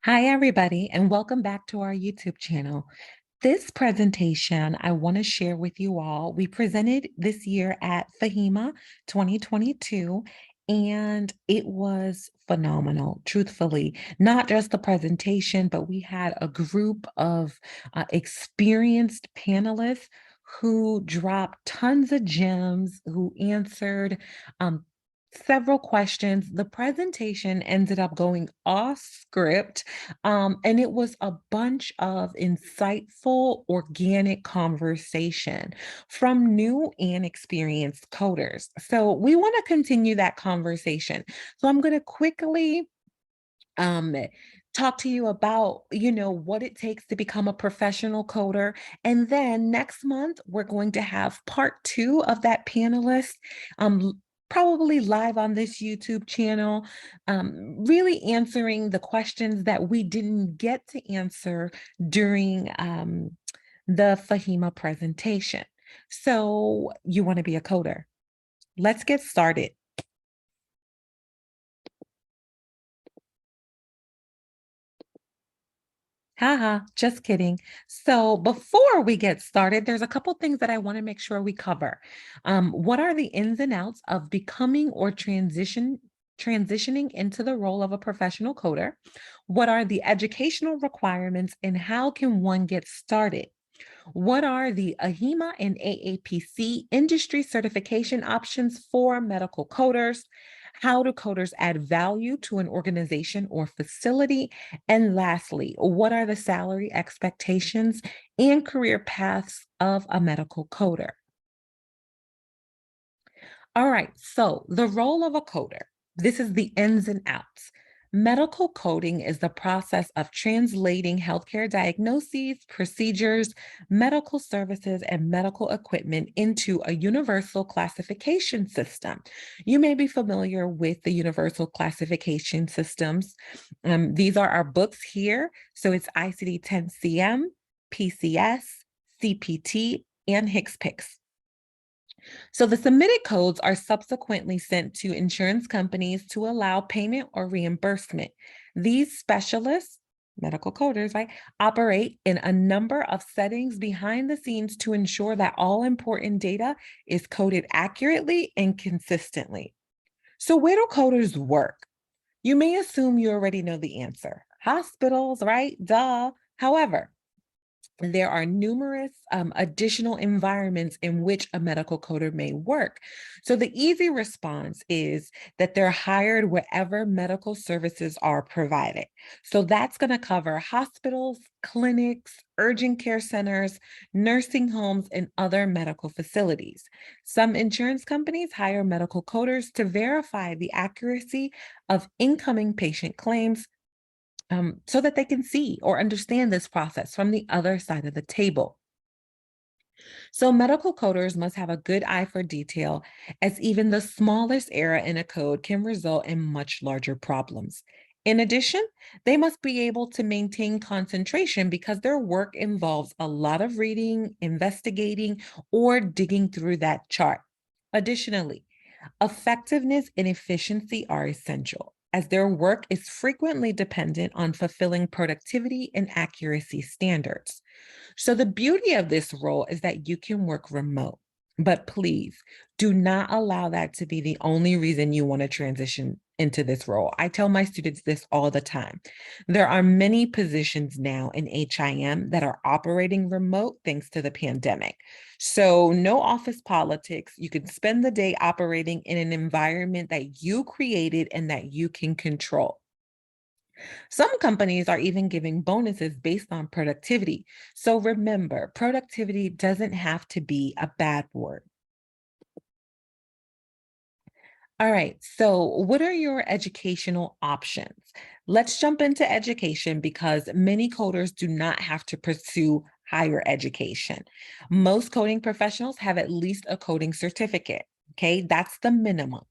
Hi, everybody, and welcome back to our YouTube channel. This presentation I want to share with you all. We presented this year at FAHIMA 2022, and it was phenomenal, truthfully. Not just the presentation, but we had a group of experienced panelists who dropped tons of gems, who answered um, several questions. The presentation ended up going off script, and it was a bunch of insightful, organic conversation from new and experienced coders. So we want to continue that conversation. So I'm going to quickly um, talk to you about, what it takes to become a professional coder. And then next month, we're going to have part two of that panelist. Probably live on this YouTube channel, really answering the questions that we didn't get to answer during the FAHIMA presentation. So you want to be a coder? Let's get started. Haha, just kidding. So before we get started, there's a couple things that I want to make sure we cover. What are the ins and outs of becoming or transitioning into the role of a professional coder? What are the educational requirements and how can one get started? What are the AHIMA and AAPC industry certification options for medical coders? How do coders add value to an organization or facility? And lastly, what are the salary expectations and career paths of a medical coder? All right, so the role of a coder, this is the ins and outs. Medical coding is the process of translating healthcare diagnoses, procedures, medical services, and medical equipment into a universal classification system. You may be familiar with the universal classification systems. These are our books here. So it's ICD-10-CM, PCS, CPT, and HCPCS. So the submitted codes are subsequently sent to insurance companies to allow payment or reimbursement. These specialists, medical coders, right, operate in a number of settings behind the scenes to ensure that all important data is coded accurately and consistently. So where do coders work? You may assume you already know the answer. Hospitals, right? Duh. However, there are numerous additional environments in which a medical coder may work. So the easy response is that they're hired wherever medical services are provided. So that's going to cover hospitals, clinics, urgent care centers, nursing homes, and other medical facilities. Some insurance companies hire medical coders to verify the accuracy of incoming patient claims, so that they can see or understand this process from the other side of the table. So medical coders must have a good eye for detail, as even the smallest error in a code can result in much larger problems. In addition, they must be able to maintain concentration because their work involves a lot of reading, investigating, or digging through that chart. Additionally, effectiveness and efficiency are essential, as their work is frequently dependent on fulfilling productivity and accuracy standards. So, the beauty of this role is that you can work remote, but please do not allow that to be the only reason you want to transition into this role. I tell my students this all the time. There are many positions now in HIM that are operating remote thanks to the pandemic. So, no office politics. You can spend the day operating in an environment that you created and that you can control. Some companies are even giving bonuses based on productivity. So, remember, productivity doesn't have to be a bad word. All right, so what are your educational options? Let's jump into education because many coders do not have to pursue higher education. Most coding professionals have at least a coding certificate. Okay, that's the minimum.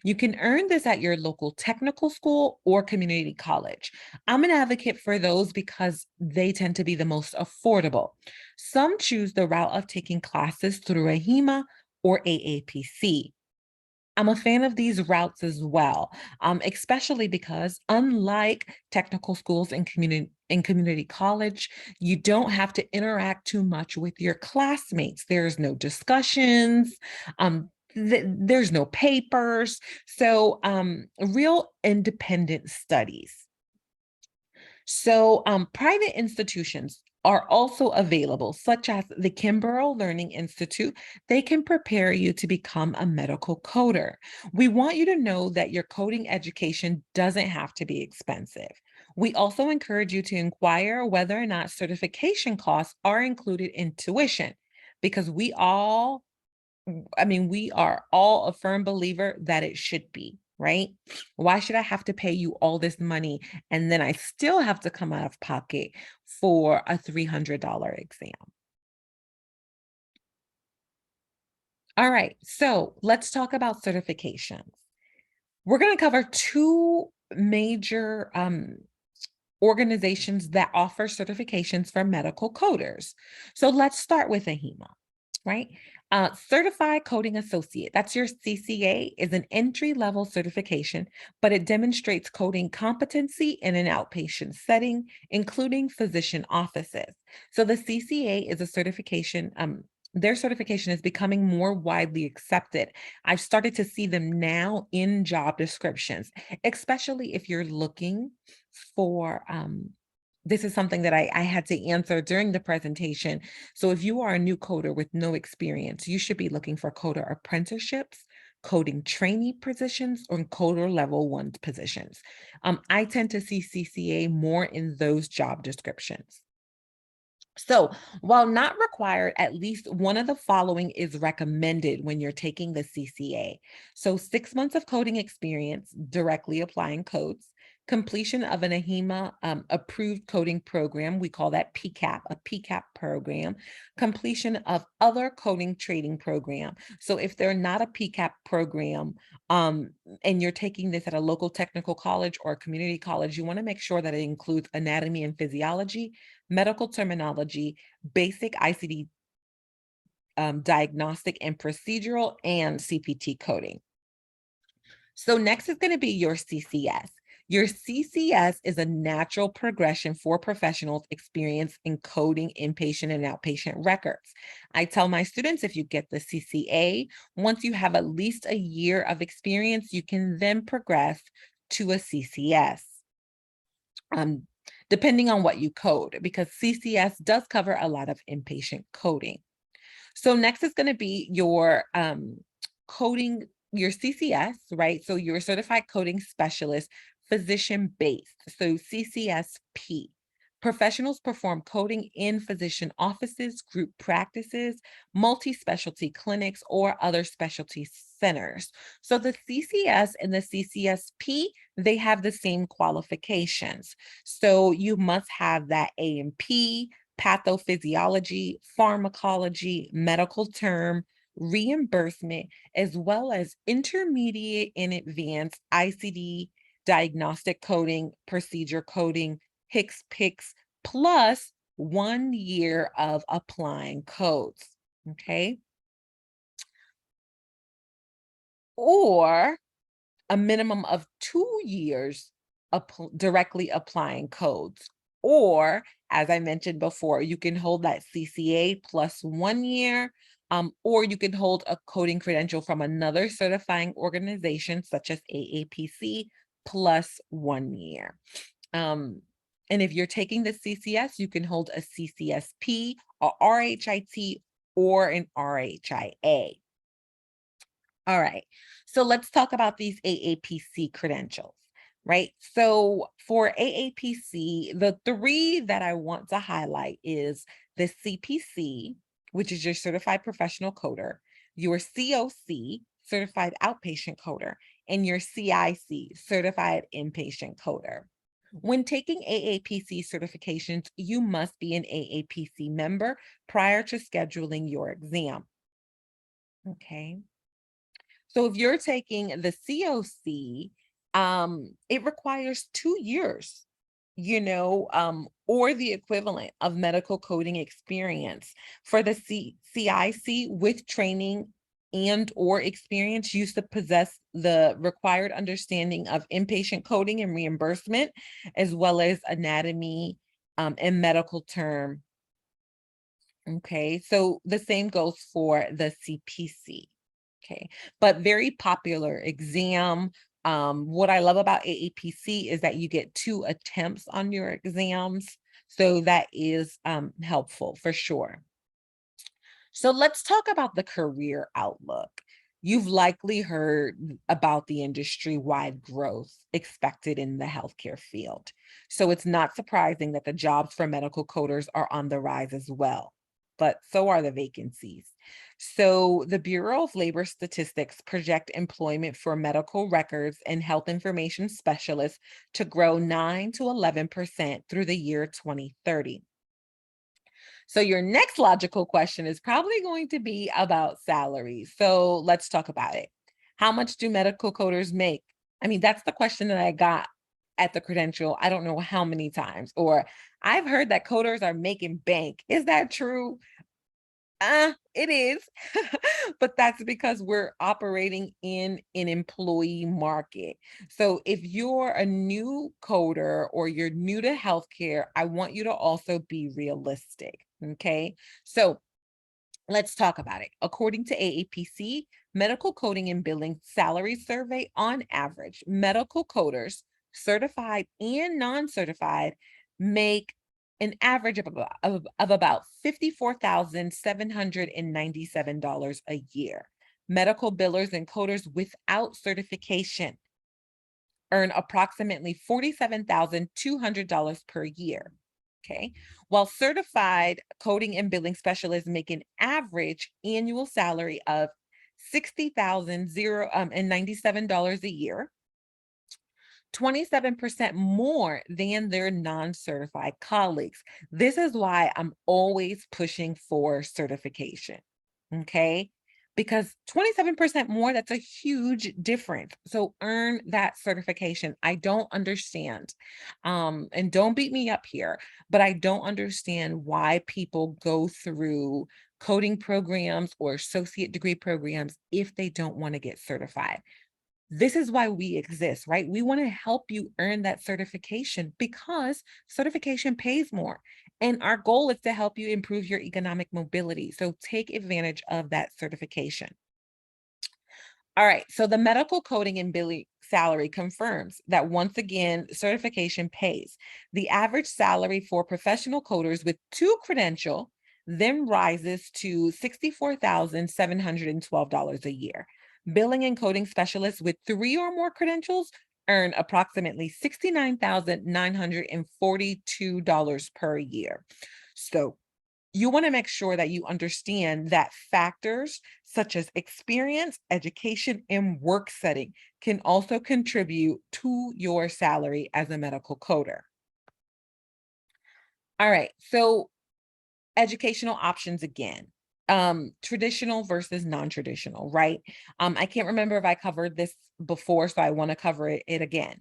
You can earn this at your local technical school or community college. I'm an advocate for those because they tend to be the most affordable. Some choose the route of taking classes through AHIMA or AAPC. I'm a fan of these routes as well, especially because unlike technical schools and community college, you don't have to interact too much with your classmates. There's no discussions. There's no papers. So real independent studies. So, private institutions are also available, such as the Kimbrough Learning Institute. They can prepare you to become a medical coder. We want you to know that your coding education doesn't have to be expensive. We also encourage you to inquire whether or not certification costs are included in tuition because we are all a firm believer that it should be, right? Why should I have to pay you all this money and then I still have to come out of pocket for a $300 exam? All right, so let's talk about certifications. We're going to cover two major organizations that offer certifications for medical coders. So let's start with AHIMA, right? Certified Coding Associate, that's your CCA, is an entry-level certification, but it demonstrates coding competency in an outpatient setting, including physician offices. So the CCA is a certification, their certification is becoming more widely accepted. I've started to see them now in job descriptions, especially if you're looking for this is something that I had to answer during the presentation. So if you are a new coder with no experience, you should be looking for coder apprenticeships, coding trainee positions, or coder level 1 positions. I tend to see CCA more in those job descriptions. So, while not required, at least one of the following is recommended when you're taking the CCA. So, 6 months of coding experience directly applying codes, completion of an AHIMA approved coding program. We call that PCAP, a PCAP program, completion of other coding training program. So, if they're not a PCAP program, um, and you're taking this at a local technical college or community college, you want to make sure that it includes anatomy and physiology, medical terminology, basic ICD diagnostic and procedural, and CPT coding. So next is going to be your CCS. Your CCS is a natural progression for professionals experienced in coding inpatient and outpatient records. I tell my students if you get the CCA, once you have at least a year of experience, you can then progress to a CCS. Um, depending on what you code, because CCS does cover a lot of inpatient coding. So next is going to be your coding, your CCS, right? So you're a certified coding specialist, physician based. So CCSP. Professionals perform coding in physician offices, group practices, multi-specialty clinics, or other specialty centers. So the CCS and the CCSP, they have the same qualifications. So you must have that A&P, pathophysiology, pharmacology, medical term, reimbursement, as well as intermediate and advanced ICD, diagnostic coding, procedure coding, HCPCS, plus 1 year of applying codes, okay? Or a minimum of 2 years directly applying codes. Or, as I mentioned before, you can hold that CCA plus 1 year, or you can hold a coding credential from another certifying organization such as AAPC plus 1 year. And if you're taking the CCS, you can hold a CCSP, a RHIT, or an RHIA. All right, so let's talk about these AAPC credentials, right? So for AAPC, the three that I want to highlight is the CPC, which is your Certified Professional Coder, your COC, Certified Outpatient Coder, and your CIC, Certified Inpatient Coder. When taking AAPC certifications, you must be an AAPC member prior to scheduling your exam. Okay. So if you're taking the COC, it requires 2 years, or the equivalent of medical coding experience. For the CIC with training and or experience used to possess the required understanding of inpatient coding and reimbursement, as well as anatomy and medical term. Okay, so the same goes for the CPC. Okay, but very popular exam. What I love about AAPC is that you get 2 attempts on your exams. So that is helpful for sure. So let's talk about the career outlook. You've likely heard about the industry-wide growth expected in the healthcare field. So it's not surprising that the jobs for medical coders are on the rise as well, but so are the vacancies. So the Bureau of Labor Statistics project employment for medical records and health information specialists to grow 9 to 11% through the year 2030. So your next logical question is probably going to be about salary. So let's talk about it. How much do medical coders make? I mean, that's the question that I got at the credential. I don't know how many times. Or I've heard that coders are making bank. Is that true? It is, but that's because we're operating in an employee market. So if you're a new coder or you're new to healthcare, I want you to also be realistic. Okay. So let's talk about it. According to AAPC, Medical Coding and Billing Salary Survey, on average, medical coders, certified and non-certified, make an average of about $54,797 a year. Medical billers and coders without certification earn approximately $47,200 per year. Okay. While certified coding and billing specialists make an average annual salary of $60,097 a year, 27% more than their non-certified colleagues. This is why I'm always pushing for certification. Okay. Because 27% more, that's a huge difference. So earn that certification. I don't understand. And don't beat me up here, but I don't understand why people go through coding programs or associate degree programs if they don't want to get certified. This is why we exist, right? We want to help you earn that certification because certification pays more. And our goal is to help you improve your economic mobility. So take advantage of that certification. All right. So the medical coding and billing salary confirms that once again, certification pays. The average salary for professional coders with 2 credential then rises to $64,712 a year. Billing and coding specialists with 3 or more credentials earn approximately $69,942 per year. So you want to make sure that you understand that factors such as experience, education, and work setting can also contribute to your salary as a medical coder. All right, so educational options again. Traditional versus non-traditional, right? I can't remember if I covered this before, so I want to cover it again.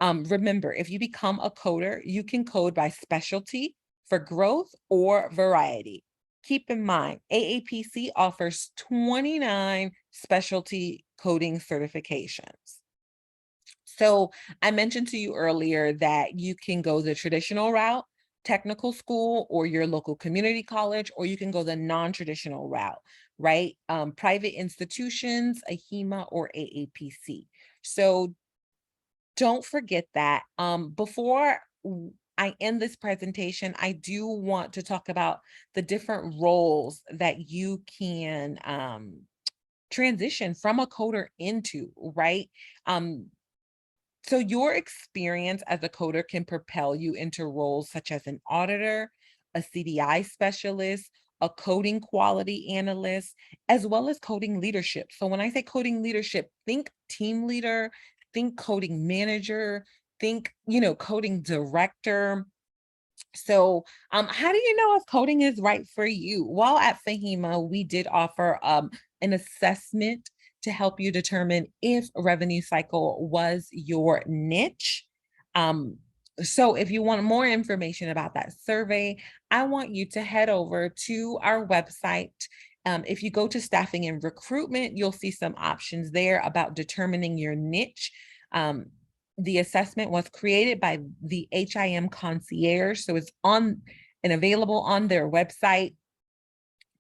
Remember, if you become a coder, you can code by specialty for growth or variety. Keep in mind, AAPC offers 29 specialty coding certifications. So I mentioned to you earlier that you can go the traditional route, technical school, or your local community college, or you can go the non-traditional route, right? Private institutions, AHEMA or AAPC. So don't forget that. Before I end this presentation, I do want to talk about the different roles that you can transition from a coder into, right? Um, so your experience as a coder can propel you into roles such as an auditor, a CDI specialist, a coding quality analyst, as well as coding leadership. So when I say coding leadership, think team leader, think coding manager, think, coding director. So, how do you know if coding is right for you? While at Fahima, we did offer an assessment to help you determine if revenue cycle was your niche. Um, so, if you want more information about that survey, I want you to head over to our website. If you go to staffing and recruitment, you'll see some options there about determining your niche. The assessment was created by the HIM concierge, so it's on and available on their website.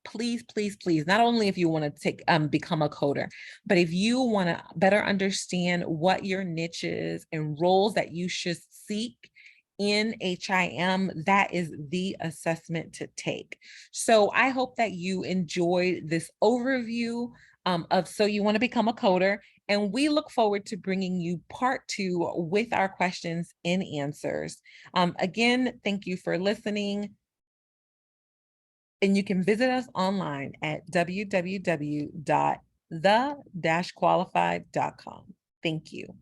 Please, please, please, not only if you want to become a coder, but if you want to better understand what your niche is and roles that you should seek in HIM, that is the assessment to take. So I hope that you enjoyed this overview of So You Want to Become a Coder, and we look forward to bringing you part 2 with our questions and answers. Again, thank you for listening. And you can visit us online at www.the-qualified.com. Thank you.